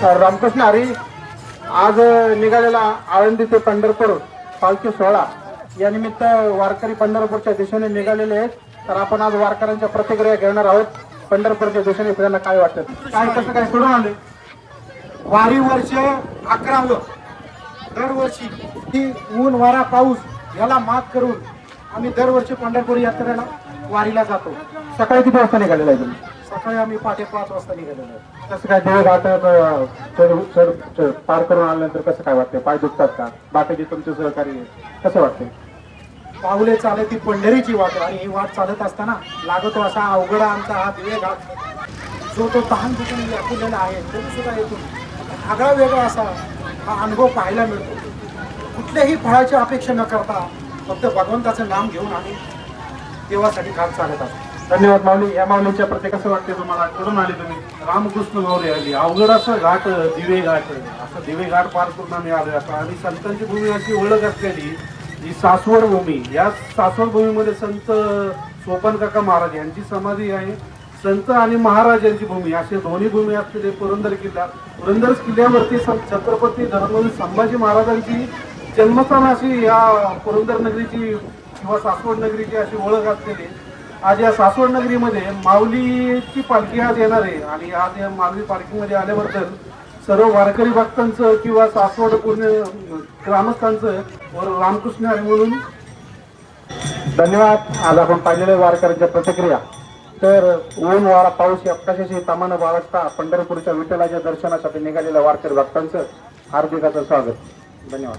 रामकृष्ण हरी आज निघालेला आळंदी ते पंढरपूर पालखी सोहळा या निमित्त वारकरी पंढरपूरच्या दिशेने निघालेले आहेत. तर आपण आज वारकऱ्यांच्या प्रतिक्रिया घेणार आहोत. पंढरपूरच्या दिशेने फिरायला काय वाटतं, काय कसं काय सोडून आले? वारी वर्ष 11व दरवर्षी ही ऊन वारा पाऊस याला मात करून आम्ही दरवर्षी पंढरपूर यात्रेला वारीला जातो. सकाळी किती वाजता निघालेला आहे तुम्ही? सकाळी आम्ही 5:30 वाजता निघालेलो आहे. कसं काय देव घाट पार करून आल्यानंतर कसं काय वाटतं? पाय दुखतात का? बाकीचे तुमचे सहकारी कसं वाटतं? पाऊले चालत ती पंढरीची वाट आणि ही वाट चालत असताना लागतो असा अवघड आमचा हा दिवे घाट जो तो तहान ठिकाणी व्यापलेला आहे तो सुद्धा येतो आगळा वेगळा असा हा अनुभव पाहायला मिळतो. कुठल्याही फळाची अपेक्षा न करता फक्त भगवंताचं नाम घेऊन आम्ही देवासाठी घाट चालत असतो. धन्यवाद माऊली. या माऊलीच्या प्रति कसं वाटते तुम्हाला? कुठून आले तुम्ही? रामकृष्ण माऊली आली. अवघड असं घाट दिवे घाट असं दिवे घाट पार करून आम्ही आलो असं. आणि संतांची भूमी अशी ओळख असलेली ही सासवड भूमी. या सासवड भूमीमध्ये संत सोपान काका महाराज यांची समाधी आहे. संत आणि महाराज यांची भूमी असे दोन्ही भूमी असलेले पुरंदर किल्ला. पुरंदर किल्ल्यावरती छत्रपती धर्मवीर संभाजी महाराजांची जन्मस्थान अशी या पुरंदर नगरीची किंवा सासवड नगरीची अशी ओळख असलेली. आज या सासवड नगरीमध्ये माऊलीची पालखी आज येणार आहे. आणि आज या माऊली पालखीमध्ये आल्याबद्दल सर्व वारकरी भक्तांचं किंवा सासवड पूर्ण ग्रामस्थांचं व रामकृष्ण हरी म्हणून धन्यवाद. आज आपण पाहिलेल्या वारकऱ्यांच्या प्रतिक्रिया. तर ऊन वारा पाऊस या कशाशी तामानं बाळगता पंढरपूरच्या विठ्ठलाच्या दर्शनासाठी निघालेल्या वारकरी भक्तांचं हार्दिक स्वागत. धन्यवाद.